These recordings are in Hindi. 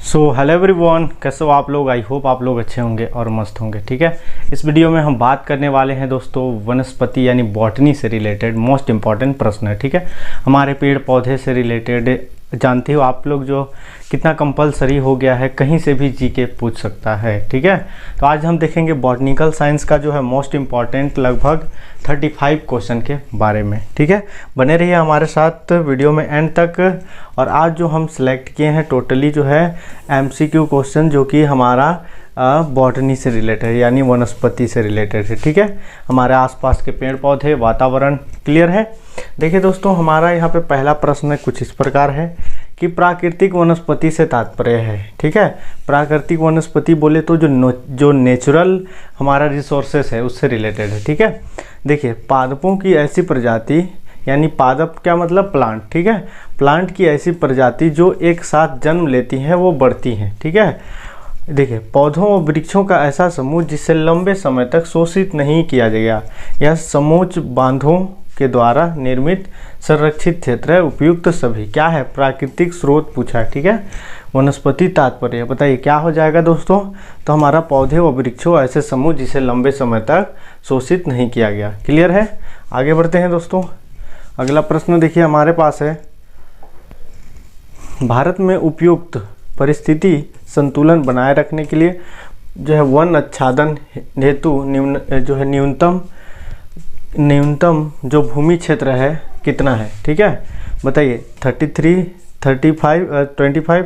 हेलो एवरीवन, कैसे हो आप लोग। आई होप आप लोग अच्छे होंगे और मस्त होंगे। ठीक है, इस वीडियो में हम बात करने वाले हैं दोस्तों वनस्पति यानी बॉटनी से रिलेटेड मोस्ट इम्पॉर्टेंट प्रश्न है। ठीक है, हमारे पेड़ पौधे से रिलेटेड जानते हो आप लोग जो कितना कंपलसरी हो गया है, कहीं से भी जीके पूछ सकता है। ठीक है, तो आज हम देखेंगे बॉटनिकल साइंस का जो है मोस्ट इम्पॉर्टेंट लगभग 35 क्वेश्चन के बारे में। ठीक है, बने रहिए हमारे साथ वीडियो में एंड तक। और आज जो हम सिलेक्ट किए हैं टोटली जो है MCQ क्वेश्चन, जो कि हमारा बॉटनी से रिलेटेड यानी वनस्पति से रिलेटेड है। ठीक है, हमारे आसपास के पेड़ पौधे, वातावरण क्लियर है। देखिए दोस्तों, हमारा यहाँ पे पहला प्रश्न कुछ इस प्रकार है कि प्राकृतिक वनस्पति से तात्पर्य है। ठीक है, प्राकृतिक वनस्पति बोले तो जो नेचुरल हमारा रिसोर्सेस है उससे रिलेटेड है। ठीक है, देखिए पादपों की ऐसी प्रजाति यानी पादप क्या मतलब प्लांट। ठीक है, प्लांट की ऐसी प्रजाति जो एक साथ जन्म लेती हैं वो बढ़ती हैं। ठीक है, देखिए पौधों और वृक्षों का ऐसा समूह जिसे लंबे समय तक शोषित नहीं किया जाएगा। यह समूच बांधों के द्वारा निर्मित संरक्षित क्षेत्र है। उपयुक्त सभी क्या है, प्राकृतिक स्रोत पूछा है। ठीक है, वनस्पति तात्पर्य बताइए क्या हो जाएगा दोस्तों। तो हमारा पौधे व वृक्षों ऐसे समूह जिसे लंबे समय तक शोषित नहीं किया गया। क्लियर है, आगे बढ़ते हैं दोस्तों। अगला प्रश्न देखिए हमारे पास है, भारत में उपयुक्त परिस्थिति संतुलन बनाए रखने के लिए जो है वन आच्छादन हेतु न्यूनतम जो भूमि क्षेत्र है कितना है। ठीक है, बताइए 33, 35, 25,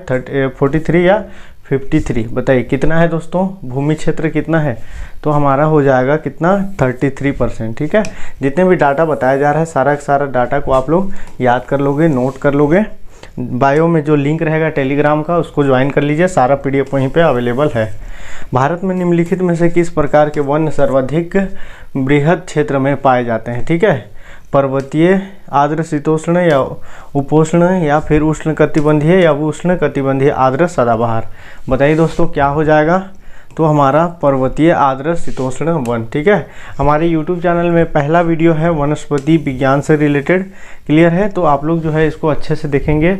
43 या 53। बताइए कितना है दोस्तों, भूमि क्षेत्र कितना है। तो हमारा हो जाएगा कितना 33%। ठीक है, जितने भी डाटा बताया जा रहा है सारा का सारा डाटा को आप लोग याद कर लोगे, नोट कर लोगे। बायो में जो लिंक रहेगा टेलीग्राम का उसको ज्वाइन कर लीजिए, सारा PDF वहीं पे अवेलेबल है। भारत में निम्नलिखित में से किस प्रकार के वन सर्वाधिक बृहद क्षेत्र में पाए जाते हैं। ठीक है, पर्वतीय, आर्द्र शीतोष्ण या उपोष्ण या फिर उष्ण कटिबंधीय या उष्ण कटिबंधीय आर्द्र सदाबहार। बताइए दोस्तों क्या हो जाएगा। तो हमारा पर्वतीय, आर्द्र, शीतोष्ण वन। ठीक है, हमारे YouTube चैनल में पहला वीडियो है वनस्पति विज्ञान से रिलेटेड। क्लियर है, तो आप लोग जो है इसको अच्छे से देखेंगे।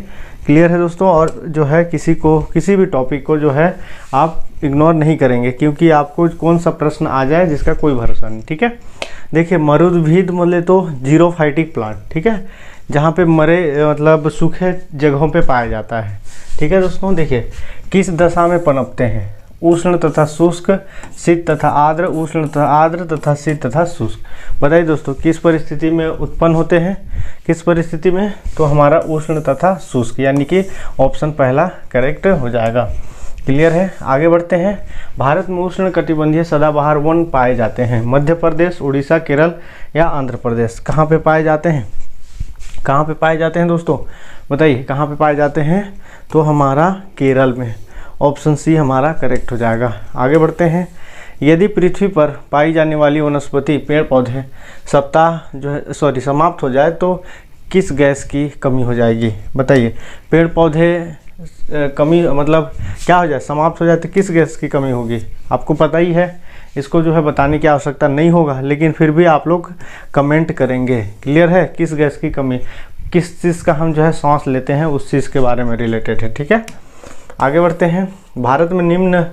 क्लियर है दोस्तों, और जो है किसी भी टॉपिक को जो है आप इग्नोर नहीं करेंगे, क्योंकि आपको कौन सा प्रश्न आ जाए जिसका कोई भरोसा नहीं। ठीक है, देखिए मरुद्भिद बोले तो जीरोफाइटिक प्लांट। ठीक है, जहाँ पे मरे मतलब सूखे जगहों पे पाया जाता है। ठीक है दोस्तों, देखिए किस दशा में पनपते हैं, उष्ण तथा शुष्क, शीत तथा आर्द्र, उष्ण तथा आर्द्र तथा शीत तथा शुष्क। बताइए दोस्तों किस परिस्थिति में उत्पन्न होते हैं, किस परिस्थिति में। तो हमारा उष्ण तथा शुष्क, यानी कि ऑप्शन पहला करेक्ट हो जाएगा। क्लियर है, आगे बढ़ते हैं। भारत में उष्ण कटिबंधीय सदाबहार वन पाए जाते हैं। मध्य प्रदेश, उड़ीसा, केरल या आंध्र प्रदेश। कहाँ पे पाए जाते हैं, कहाँ पे पाए जाते हैं दोस्तों, बताइए कहाँ पे पाए जाते हैं। तो हमारा केरल में, ऑप्शन सी हमारा करेक्ट हो जाएगा। आगे बढ़ते हैं। यदि पृथ्वी पर पाई जाने वाली वनस्पति पेड़ पौधे समाप्त हो जाए तो किस गैस की कमी हो जाएगी। बताइए पेड़ पौधे कमी मतलब क्या हो जाए, समाप्त हो जाए तो किस गैस की कमी होगी। आपको पता ही है, इसको जो है बताने की आवश्यकता नहीं होगा, लेकिन फिर भी आप लोग कमेंट करेंगे। क्लियर है, किस गैस की कमी, किस चीज़ का हम जो है सांस लेते हैं उस चीज़ के बारे में रिलेटेड है। ठीक है, आगे बढ़ते हैं। भारत में निम्न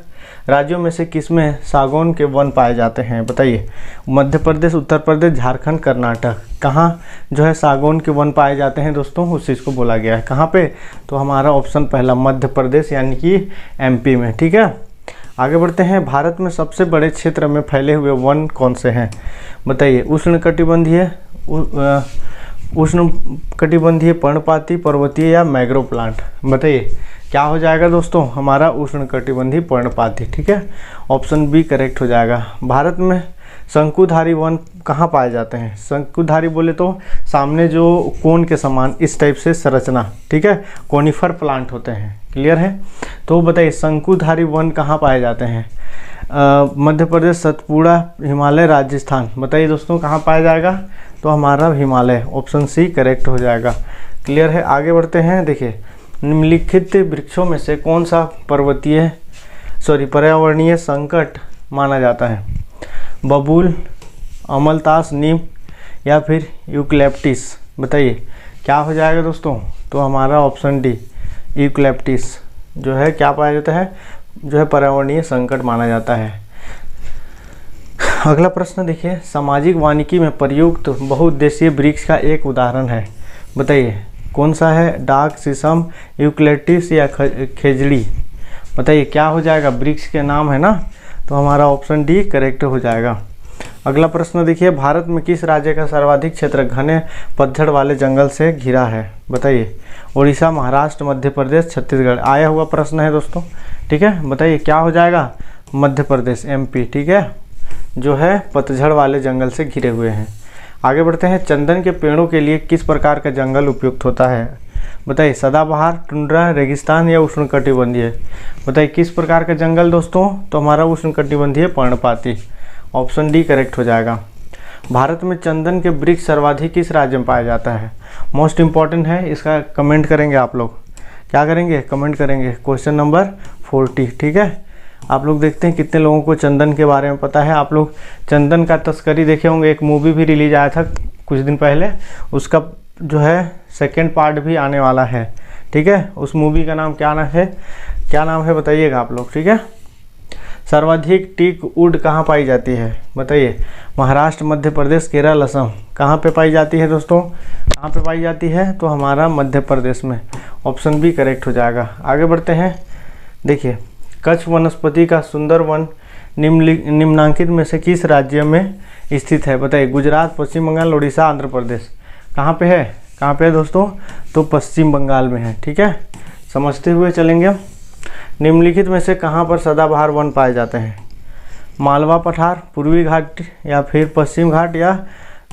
राज्यों में से किसमें सागौन के वन पाए जाते हैं। बताइए मध्य प्रदेश, उत्तर प्रदेश, झारखंड, कर्नाटक। कहाँ जो है सागौन के वन पाए जाते हैं दोस्तों, उस चीज़ को बोला गया है। कहाँ पे, तो हमारा ऑप्शन पहला मध्य प्रदेश यानी कि MP में। ठीक है, आगे बढ़ते हैं। भारत में सबसे बड़े क्षेत्र में फैले हुए वन कौन से हैं। बताइए उष्ण कटिबंधीय, पर्णपाती, पर्वतीय या मैग्रोव प्लांट। बताइए क्या हो जाएगा दोस्तों, हमारा उष्ण कटिबंधीय पर्णपाती। ठीक है, ऑप्शन बी करेक्ट हो जाएगा। भारत में शंकुधारी वन कहाँ पाए जाते हैं। शंकुधारी बोले तो सामने जो कोन के समान इस टाइप से संरचना, ठीक है, कोनिफर प्लांट होते हैं। क्लियर है, तो बताइए शंकुधारी वन कहाँ पाए जाते हैं। मध्य प्रदेश, सतपुड़ा, हिमालय, राजस्थान। बताइए दोस्तों कहाँ पाया जाएगा। तो हमारा हिमालय, ऑप्शन सी करेक्ट हो जाएगा। क्लियर है, आगे बढ़ते हैं। देखिए निम्नलिखित वृक्षों में से कौन सा पर्यावरणीय संकट माना जाता है। बबूल, अमलतास, नीम या फिर यूकलिप्टस। बताइए क्या हो जाएगा दोस्तों। तो हमारा ऑप्शन डी यूकलिप्टस जो है क्या पाया जाता है, जो है पर्यावरणीय संकट माना जाता है। अगला प्रश्न देखिए, सामाजिक वानिकी में प्रयुक्त बहुउद्देशीय वृक्ष का एक उदाहरण है, बताइए कौन सा है, डाक, शीशम, यूकलिप्टस या खेजड़ी। बताइए क्या हो जाएगा, वृक्ष के नाम है ना, तो हमारा ऑप्शन डी करेक्ट हो जाएगा। अगला प्रश्न देखिए, भारत में किस राज्य का सर्वाधिक क्षेत्र घने पतझड़ वाले जंगल से घिरा है, बताइए। उड़ीसा, महाराष्ट्र, मध्य प्रदेश, छत्तीसगढ़। आया हुआ प्रश्न है दोस्तों, ठीक है। बताइए क्या हो जाएगा, मध्य प्रदेश, एमपी, ठीक है, जो है पतझड़ वाले जंगल से घिरे हुए हैं। आगे बढ़ते हैं, चंदन के पेड़ों के लिए किस प्रकार का जंगल उपयुक्त होता है, बताइए। सदाबहार, टुंड्रा, रेगिस्तान या उष्णकटिबंधीय। बताइए किस प्रकार का जंगल दोस्तों, तो हमारा उष्णकटिबंधीय पर्णपाती, ऑप्शन डी करेक्ट हो जाएगा। भारत में चंदन के वृक्ष सर्वाधिक किस राज्य में पाया जाता है, मोस्ट इंपॉर्टेंट है, इसका कमेंट करेंगे आप लोग, क्या करेंगे, कमेंट करेंगे। क्वेश्चन नंबर 40, ठीक है। आप लोग देखते हैं कितने लोगों को चंदन के बारे में पता है। आप लोग चंदन का तस्करी देखे होंगे, एक मूवी भी रिलीज आया था कुछ दिन पहले, उसका जो है सेकेंड पार्ट भी आने वाला है, ठीक है। उस मूवी का नाम क्या नाम है बताइएगा आप लोग, ठीक है। सर्वाधिक टीक वुड कहाँ पाई जाती है, बताइए। महाराष्ट्र, मध्य प्रदेश, केरल, असम। कहाँ पे पाई जाती है दोस्तों, कहाँ पे पाई जाती है, तो हमारा मध्य प्रदेश में, ऑप्शन बी करेक्ट हो जाएगा। आगे बढ़ते हैं, देखिए कच्छ वनस्पति का सुंदर वन निम्नलिखित में से किस राज्य में स्थित है, बताइए। गुजरात, पश्चिम बंगाल, उड़ीसा, आंध्र प्रदेश। कहाँ पे है दोस्तों, तो पश्चिम बंगाल में है, ठीक है। समझते हुए चलेंगे। निम्नलिखित में से कहाँ पर सदाबहार वन पाए जाते हैं, मालवा पठार, पूर्वी घाट या फिर पश्चिम घाट, या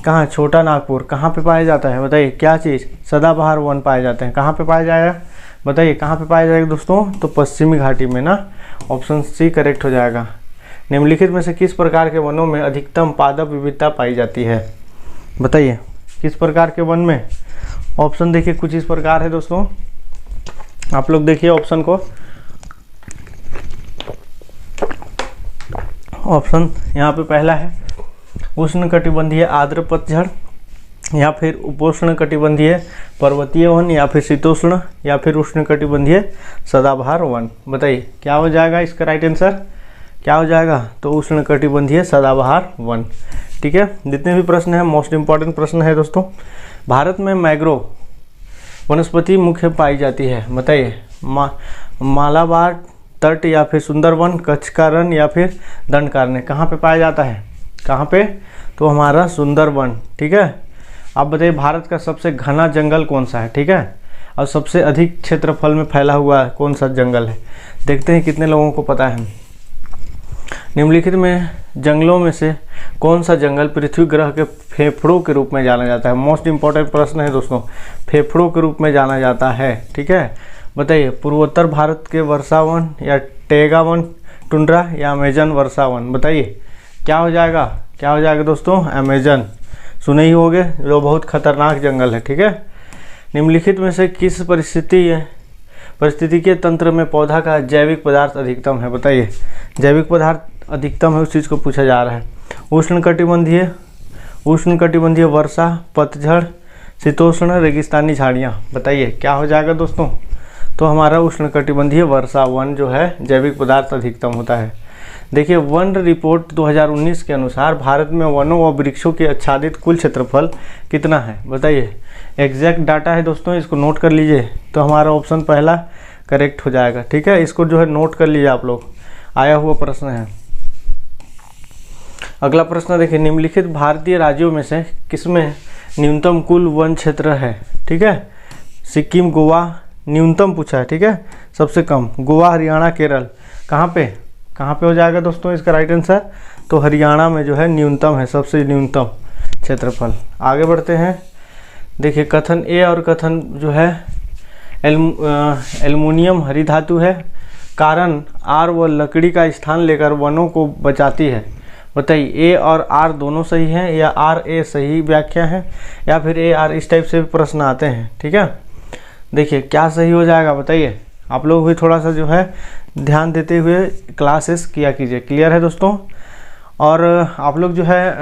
कहाँ, छोटा नागपुर। कहाँ पे पाया जाता है, बताइए क्या चीज़, सदाबहार वन पाए जाते हैं। कहाँ पे पाया जाएगा, बताइए कहाँ पे पाया जाएगा दोस्तों, तो पश्चिमी घाटी में ना, ऑप्शन सी करेक्ट हो जाएगा। निम्नलिखित में से किस प्रकार के वनों में अधिकतम पादप विविधता पाई जाती है, बताइए। किस प्रकार के वन में, ऑप्शन देखिए कुछ इस प्रकार है दोस्तों, आप लोग देखिए ऑप्शन को। ऑप्शन यहाँ पे पहला है उष्णकटिबंधीय आर्द्र पतझड़, या फिर उपोष्णकटिबंधीय पर्वतीय वन, या फिर शीतोष्ण, या फिर उष्णकटिबंधीय सदाबहार वन। बताइए क्या हो जाएगा इसका राइट आंसर, क्या हो जाएगा, तो उष्णकटिबंधीय सदाबहार वन, ठीक है। जितने भी प्रश्न हैं मोस्ट इंपॉर्टेंट प्रश्न है दोस्तों। भारत में मैंग्रोव वनस्पति मुख्य पाई जाती है, बताइए। मालाबार तट, या फिर सुंदरवन, कच्छ का रण, या फिर दंडकारण्य। कहाँ पे पाया जाता है, कहाँ पे, तो हमारा सुंदरवन, ठीक है। आप बताइए भारत का सबसे घना जंगल कौन सा है, ठीक है, और सबसे अधिक क्षेत्रफल में फैला हुआ कौन सा जंगल है, देखते हैं कितने लोगों को पता है। निम्नलिखित में जंगलों में से कौन सा जंगल पृथ्वी ग्रह के फेफड़ों के रूप में जाना जाता है, मोस्ट इंपॉर्टेंट प्रश्न है दोस्तों, फेफड़ों के रूप में जाना जाता है, ठीक है। बताइए पूर्वोत्तर भारत के वर्षावन, या टैगा वन, टुंड्रा, या अमेजन वर्षावन। बताइए क्या हो जाएगा दोस्तों, अमेजन, सुने ही होंगे, जो बहुत खतरनाक जंगल है, ठीक है। निम्नलिखित में से किस परिस्थिति के तंत्र में पौधा का जैविक पदार्थ अधिकतम है, बताइए। जैविक पदार्थ अधिकतम है, उस चीज़ को पूछा जा रहा है। उष्णकटिबंधीय वर्षा, पतझड़, शीतोष्ण, रेगिस्तानी झाड़ियाँ। बताइए क्या हो जाएगा दोस्तों, तो हमारा उष्णकटिबंधीय वर्षा वन जो है जैविक पदार्थ अधिकतम होता है। देखिए वन रिपोर्ट 2019 के अनुसार भारत में वनों व वृक्षों के आच्छादित कुल क्षेत्रफल कितना है, बताइए। एग्जैक्ट डाटा है दोस्तों, इसको नोट कर लीजिए, तो हमारा ऑप्शन पहला करेक्ट हो जाएगा, ठीक है। इसको जो है नोट कर लीजिए आप लोग, आया हुआ प्रश्न है। अगला प्रश्न देखिए, निम्नलिखित भारतीय राज्यों में से किसमें न्यूनतम कुल वन क्षेत्र है, ठीक है। सिक्किम, गोवा, न्यूनतम पूछा है, ठीक है, सबसे कम गोवा, हरियाणा, केरल। कहाँ पे हो जाएगा दोस्तों इसका राइट आंसर, तो हरियाणा में जो है न्यूनतम है, सबसे न्यूनतम क्षेत्रफल। आगे बढ़ते हैं, देखिए कथन ए और कथन जो है एल्युमिनियम हरी धातु है, कारण आर व लकड़ी का स्थान लेकर वनों को बचाती है। बताइए ए और आर दोनों सही हैं, या आर ए सही व्याख्या है, या फिर ए आर, इस टाइप से भी प्रश्न आते हैं, ठीक है। देखिए क्या सही हो जाएगा बताइए, आप लोग भी थोड़ा सा जो है ध्यान देते हुए क्लासेस किया कीजिए, क्लियर है दोस्तों। और आप लोग जो है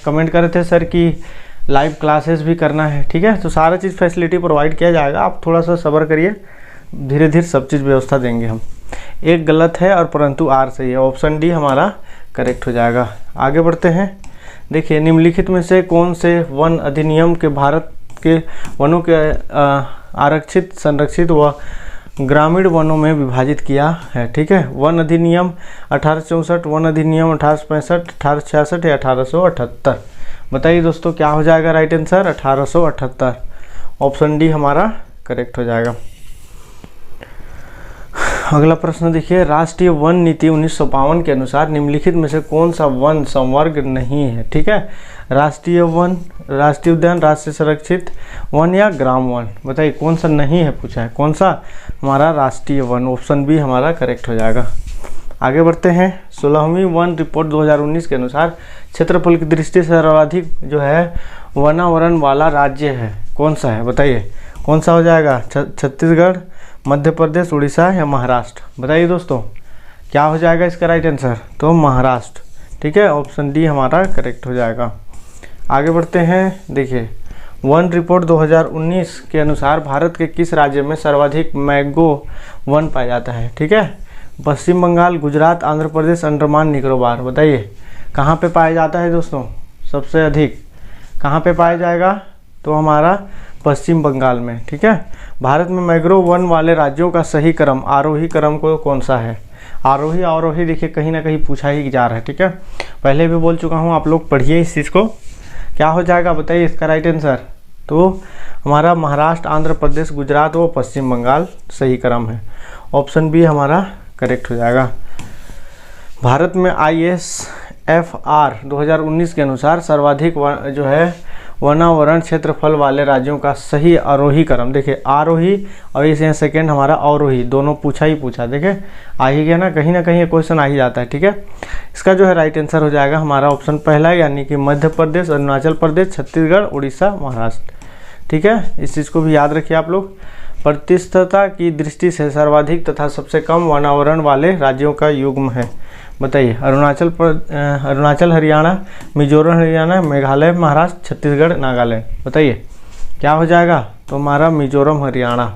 कमेंट कर रहे थे सर कि लाइव क्लासेस भी करना है, ठीक है, तो सारा चीज़ फैसिलिटी प्रोवाइड किया जाएगा, आप थोड़ा सा सब्र करिए, धीरे धीरे सब चीज़ व्यवस्था देंगे हम। एक गलत है और परंतु आर सही है, ऑप्शन डी हमारा करेक्ट हो जाएगा। आगे बढ़ते हैं। देखिए, निम्नलिखित में से कौन से वन अधिनियम के भारत के वनों के आरक्षित, संरक्षित व ग्रामीण वनों में विभाजित किया है? ठीक है, वन अधिनियम 1864, वन अधिनियम 1865, 1866 या 1878? बताइए दोस्तों, क्या हो जाएगा राइट आंसर? 1878, ऑप्शन डी हमारा करेक्ट हो जाएगा। अगला प्रश्न देखिए, राष्ट्रीय वन नीति 1952 के अनुसार निम्नलिखित में से कौन सा वन संवर्ग नहीं है? ठीक है, राष्ट्रीय वन, राष्ट्रीय उद्यान, राष्ट्रीय संरक्षित वन या ग्राम वन? बताइए कौन सा नहीं है पूछा है, कौन सा हमारा राष्ट्रीय वन? ऑप्शन बी हमारा करेक्ट हो जाएगा। आगे बढ़ते हैं। 16वीं वन रिपोर्ट 2019 के अनुसार क्षेत्रफल की दृष्टि से सर्वाधिक जो है वनावरण वाला राज्य है, कौन सा है? बताइए कौन सा हो जाएगा? छत्तीसगढ़, मध्य प्रदेश, उड़ीसा या महाराष्ट्र? बताइए दोस्तों, क्या हो जाएगा इसका राइट आंसर? तो महाराष्ट्र। ठीक है, ऑप्शन डी हमारा करेक्ट हो जाएगा। आगे बढ़ते हैं। देखिए, वन रिपोर्ट 2019 के अनुसार भारत के किस राज्य में सर्वाधिक मैंगो वन पाया जाता है? ठीक है, पश्चिम बंगाल, गुजरात, आंध्र प्रदेश, अंडमान निकोबार? बताइए कहाँ पे पाया जाता है दोस्तों? सबसे अधिक कहाँ पे पाया जाएगा? तो हमारा पश्चिम बंगाल में। ठीक है, भारत में मैंग्रोव वन वाले राज्यों का सही क्रम, आरोही क्रम को कौन सा है? आरोही अवरोही देखिए कहीं ना कहीं पूछा ही जा रहा है। ठीक है, पहले भी बोल चुका हूँ, आप लोग पढ़िए इस चीज़ को। क्या हो जाएगा बताइए इसका राइट आंसर? तो हमारा महाराष्ट्र, आंध्र प्रदेश, गुजरात व पश्चिम बंगाल सही क्रम है। ऑप्शन बी हमारा करेक्ट हो जाएगा। भारत में ISFR 2019 के अनुसार सर्वाधिक जो है वनावरण क्षेत्रफल वाले राज्यों का सही आरोही क्रम, देखिए आरोही और इसे सेकेंड हमारा अवरोही, दोनों पूछा ही पूछा। देखिए आ ही गया ना कहीं ये क्वेश्चन आ ही जाता है। ठीक है, इसका जो है राइट आंसर हो जाएगा हमारा ऑप्शन पहला, यानी कि मध्य प्रदेश, अरुणाचल प्रदेश, छत्तीसगढ़, उड़ीसा, महाराष्ट्र। ठीक है, इस चीज़ को भी याद रखिए आप लोग। प्रतिशतता की दृष्टि से सर्वाधिक तथा सबसे कम वनावरण वाले राज्यों का युग्म है? बताइए अरुणाचल, हरियाणा, मिजोरम, हरियाणा, मेघालय, महाराष्ट्र, छत्तीसगढ़, नागालैंड? बताइए क्या हो जाएगा? तो हमारा मिजोरम, हरियाणा,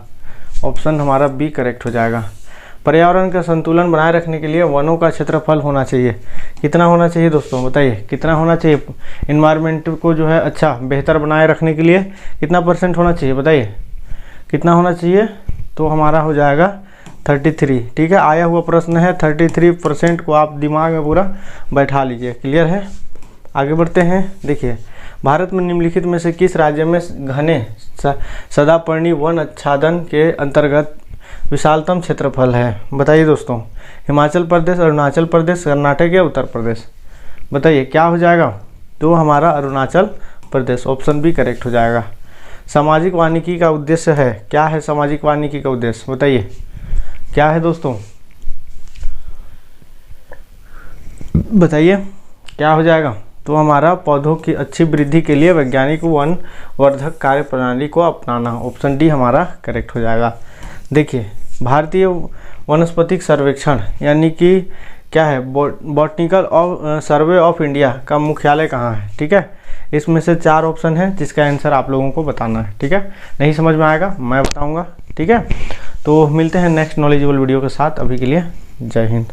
ऑप्शन हमारा बी करेक्ट हो जाएगा। पर्यावरण का संतुलन बनाए रखने के लिए वनों का क्षेत्रफल होना चाहिए, कितना होना चाहिए दोस्तों? बताइए कितना होना चाहिए? इन्वायरमेंट को जो है अच्छा बेहतर बनाए रखने के लिए कितना % होना चाहिए? बताइए कितना होना चाहिए? तो हमारा हो जाएगा 33। ठीक है, आया हुआ प्रश्न है, 33% को आप दिमाग में पूरा बैठा लीजिए। क्लियर है? आगे बढ़ते हैं। देखिए, भारत में निम्नलिखित में से किस राज्य में घने सदापर्णी वन आच्छादन के अंतर्गत विशालतम क्षेत्रफल है? बताइए दोस्तों, हिमाचल प्रदेश, अरुणाचल प्रदेश, कर्नाटक या उत्तर प्रदेश? बताइए क्या हो जाएगा? तो हमारा Arunachal Pradesh, option B correct हो जाएगा। सामाजिक वानिकी का उद्देश्य है, क्या है सामाजिक वानिकी का उद्देश्य? बताइए क्या है दोस्तों? बताइए क्या हो जाएगा? तो हमारा पौधों की अच्छी वृद्धि के लिए वैज्ञानिक वन वर्धक कार्य प्रणाली को अपनाना, ऑप्शन डी हमारा करेक्ट हो जाएगा। देखिए, भारतीय वनस्पतिक सर्वेक्षण यानी कि क्या है, बॉटनिकल सर्वे ऑफ इंडिया का मुख्यालय कहाँ है? ठीक है, इसमें से 4 ऑप्शन है जिसका आंसर आप लोगों को बताना है। ठीक है, नहीं समझ में आएगा मैं बताऊंगा। ठीक है, तो मिलते हैं नेक्स्ट नॉलेजेबल वीडियो के साथ। अभी के लिए जय हिंद।